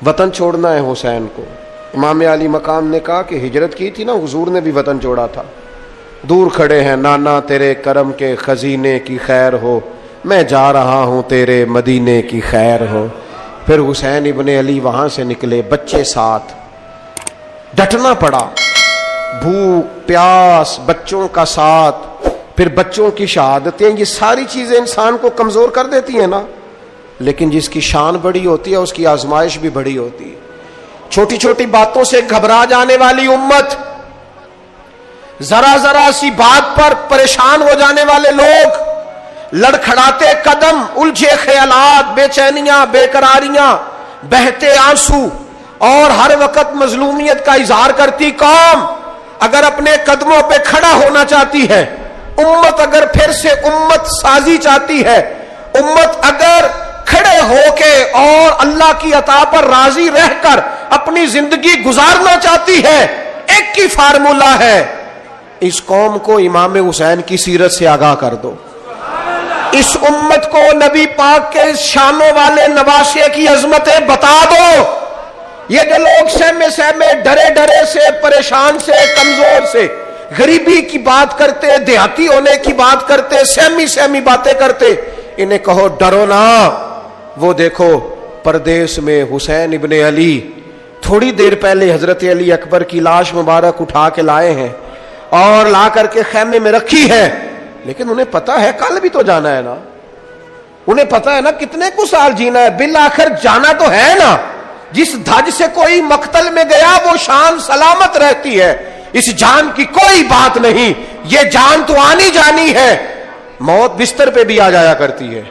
وطن چھوڑنا ہے حسین کو۔ امام علی مقام نے کہا کہ ہجرت کی تھی نا، حضور نے بھی وطن چھوڑا تھا۔ دور کھڑے ہیں نانا تیرے کرم کے خزینے کی خیر ہو، میں جا رہا ہوں تیرے مدینے کی خیر ہو۔ پھر حسین ابن علی وہاں سے نکلے، بچے ساتھ، ڈٹنا پڑا، بھوک پیاس، بچوں کا ساتھ، پھر بچوں کی شہادتیں، یہ ساری چیزیں انسان کو کمزور کر دیتی ہیں نا، لیکن جس کی شان بڑی ہوتی ہے اس کی آزمائش بھی بڑی ہوتی ہے۔ چھوٹی چھوٹی باتوں سے گھبرا جانے والی امت، ذرا ذرا سی بات پر پریشان ہو جانے والے لوگ، لڑکھڑاتے قدم، الجھے خیالات، بے چینیاں، بے قراریاں، بہتے آنسو اور ہر وقت مظلومیت کا اظہار کرتی قوم اگر اپنے قدموں پہ کھڑا ہونا چاہتی ہے، امت اگر پھر سے امت سازی چاہتی ہے، امت اگر کھڑے ہو کے اور اللہ کی عطا پر راضی رہ کر اپنی زندگی گزارنا چاہتی ہے، ایک ہی فارمولہ ہے، اس قوم کو امام حسین کی سیرت سے آگاہ کر دو، اس امت کو نبی پاک کے شانوں والے نواسے کی عظمتیں بتا دو۔ یہ جو لوگ سہمے سہمے، ڈرے ڈرے سے، پریشان سے، کمزور سے، غریبی کی بات کرتے، دیہاتی ہونے کی بات کرتے، سہمی سہمی باتیں کرتے، انہیں کہو ڈرو نا، وہ دیکھو پردیس میں حسین ابن علی تھوڑی دیر پہلے حضرت علی اکبر کی لاش مبارک اٹھا کے لائے ہیں اور لا کر کے خیمے میں رکھی ہے، لیکن انہیں پتا ہے کل بھی تو جانا ہے نا، انہیں پتا ہے نا کتنے کو سال جینا ہے، بالآخر جانا تو ہے نا۔ جس دھج سے کوئی مقتل میں گیا وہ شان سلامت رہتی ہے، اس جان کی کوئی بات نہیں، یہ جان تو آنی جانی ہے، موت بستر پہ بھی آ جایا کرتی ہے،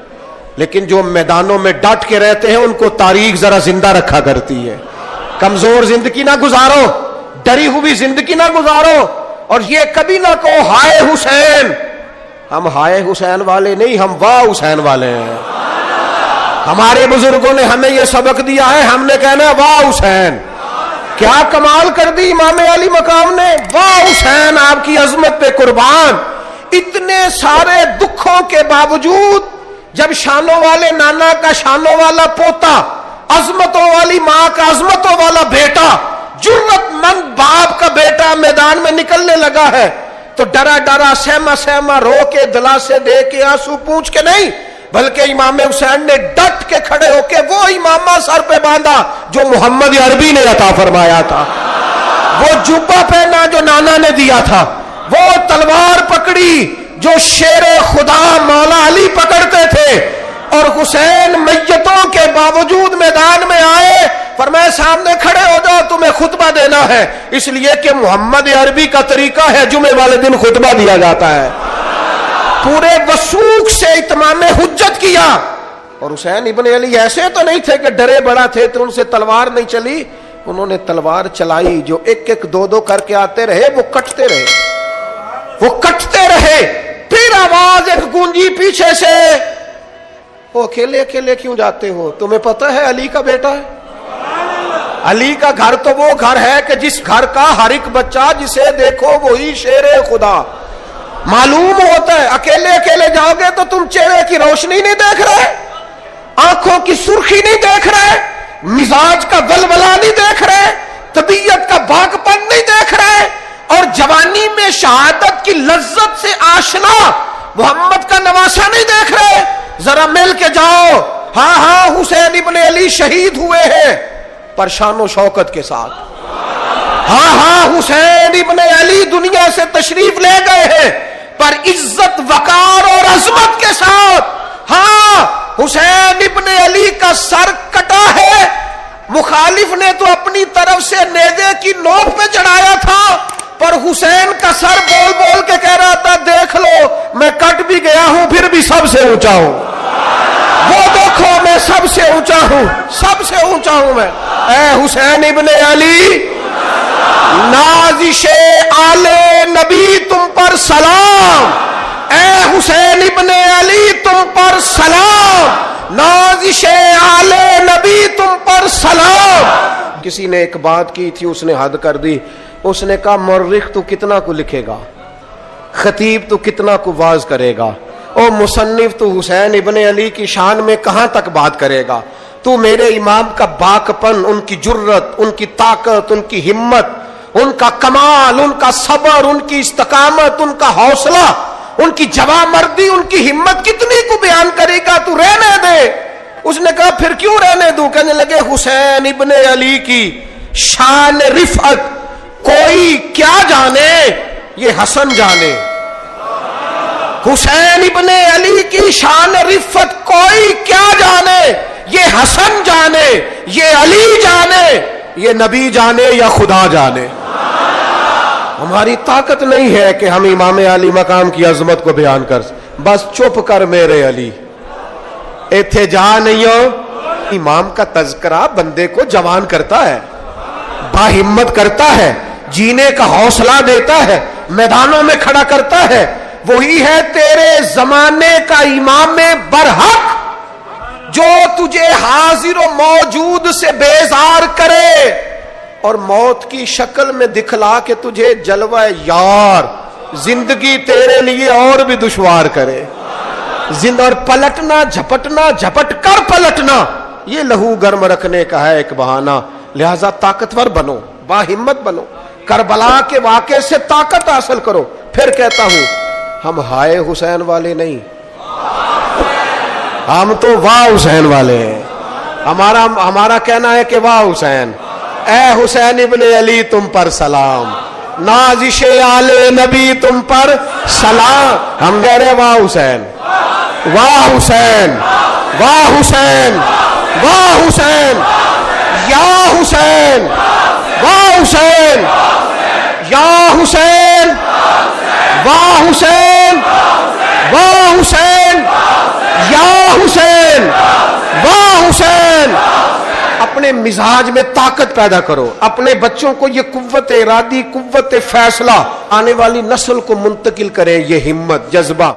لیکن جو میدانوں میں ڈٹ کے رہتے ہیں ان کو تاریخ ذرا زندہ رکھا کرتی ہے۔ کمزور زندگی نہ گزارو، ڈری ہوئی زندگی نہ گزارو، اور یہ کبھی نہ کہو ہائے حسین۔ ہم ہائے حسین والے نہیں، ہم واہ حسین والے ہیں۔ ہمارے بزرگوں نے ہمیں یہ سبق دیا ہے، ہم نے کہنا واہ حسین۔ کیا کمال کر دی امام علی مقام نے، واہ حسین، آپ کی عظمت پہ قربان۔ اتنے سارے دکھوں کے باوجود جب شانوں والے نانا کا شانوں والا پوتا، عظمتوں والی ماں کا عظمتوں والا بیٹا، جرت مند باپ کا بیٹا میدان میں نکلنے لگا ہے تو ڈرا ڈرا، سہما سہما، رو کے، دلاسے دے کے، آنسو پونچھ کے نہیں، بلکہ امام حسین نے ڈٹ کے کھڑے ہو کے وہ امامہ سر پہ باندھا جو محمد عربی نے عطا فرمایا تھا، وہ جبہ پہنا جو نانا نے دیا تھا، وہ تلوار پکڑی جو شیر خدا مولا علی پکڑتے تھے، اور حسین میتوں کے باوجود میدان میں آئے، فرمایا سامنے کھڑے ہو جاؤ، تمہیں خطبہ دینا ہے، اس لیے کہ محمد عربی کا طریقہ ہے جمعے والے دن خطبہ دیا جاتا ہے۔ پورے وثوق سے اتمام حجت کیا، اور حسین ابن علی ایسے تو نہیں تھے کہ ڈرے بڑا تھے تو ان سے تلوار نہیں چلی، انہوں نے تلوار چلائی، جو ایک ایک دو دو کر کے آتے رہے وہ کٹتے رہے، وہ کٹتے رہے، پھر آواز ایک گونجی پیچھے سے، وہ اکیلے اکیلے کیوں جاتے ہو، تمہیں پتہ ہے علی کا بیٹا ہے؟ علی کا گھر تو وہ گھر ہے کہ جس گھر کا ہر ایک بچہ جسے دیکھو وہی شیر خدا معلوم ہوتا ہے۔ اکیلے اکیلے جاؤ گے تو تم چہرے کی روشنی نہیں دیکھ رہے، آنکھوں کی سرخی نہیں دیکھ رہے، مزاج کا ولولہ نہیں دیکھ رہے، طبیعت کا باغ پن نہیں دیکھ رہے، اور جوانی میں شہادت کی لذت سے آشنا محمد کا نواسا نہیں دیکھ رہے۔ ذرا مل کے جاؤ، ہاں ہاں حسین ابن علی شہید ہوئے ہیں پر شان و شوکت کے ساتھ، ہاں ہاں حسین ابن علی دنیا سے تشریف لے گئے ہیں پر عزت، وقار اور عظمت کے ساتھ۔ ہاں حسین ابن علی کا سر کٹا ہے، مخالف نے تو اپنی طرف سے نیزے کی نوک پہ چڑھایا تھا، پر حسین کا سر بول بول کے کہہ رہا تھا دیکھ لو میں کٹ بھی گیا ہوں پھر بھی سب سے اونچا ہوں، وہ دیکھو میں سب سے اونچا ہوں، سب سے اونچا ہوں میں۔ اے حسین ابن علی، نازش آل نبی تم پر سلام، اے حسین ابن علی تم پر سلام، نازش آل نبی تم پر سلام۔ کسی نے ایک بات کی تھی، اس نے حد کر دی، اس نے کہا مورخ تو کتنا کو لکھے گا، خطیب تو کتنا کو واعظ کرے گا، اور مصنف تو حسین ابن علی کی شان میں کہاں تک بات کرے گا۔ تو میرے امام کا باکپن، ان کی جرت، ان کی طاقت، ان کی ہمت، ان کا کمال، ان کا صبر، ان کی استقامت، ان کا حوصلہ، ان کی جواں مردی، ان کی ہمت کتنی کو بیان کرے گا، تو رہنے دے۔ اس نے کہا پھر کیوں رہنے دوں؟ کہنے لگے حسین ابن علی کی شان رفعت کوئی کیا جانے، یہ حسن جانے۔ حسین ابن علی کی شان رفعت کوئی کیا جانے، یہ حسن جانے، یہ علی جانے، یہ نبی جانے یا خدا جانے۔ ہماری طاقت نہیں ہے کہ ہم امام علی مقام کی عظمت کو بیان کر، بس چپ کر میرے علی، ایتھے جا نہیں ہو۔ امام کا تذکرہ بندے کو جوان کرتا ہے، باہمت کرتا ہے، جینے کا حوصلہ دیتا ہے، میدانوں میں کھڑا کرتا ہے۔ وہی ہے تیرے زمانے کا امام برحق جو تجھے حاضر و موجود سے بیزار کرے اور موت کی شکل میں دکھلا کے تجھے جلوہ یار زندگی تیرے لیے اور بھی دشوار کرے۔ اور پلٹنا، جھپٹنا، جھپٹ کر پلٹنا، یہ لہو گرم رکھنے کا ہے ایک بہانہ۔ لہذا طاقتور بنو، باہمت بنو، کربلا کے واقعے سے طاقت حاصل کرو۔ پھر کہتا ہوں ہم ہائے حسین والے نہیں، ہم تو واہ حسین والے ہیں۔ ہمارا کہنا ہے کہ واہ حسین، اے حسین ابن علی تم پر سلام، نازش آل نبی تم پر سلام۔ ہم کہہ رہے واہ حسین، واہ حسین، واہ حسین، واہ حسین، یا حسین، واہ حسین، یا حسین، واہ حسین، واہ حسین، یا حسین، واہ حسین۔ اپنے مزاج میں طاقت پیدا کرو، اپنے بچوں کو یہ قوت ارادی، قوت فیصلہ آنے والی نسل کو منتقل کریں، یہ ہمت، جذبہ۔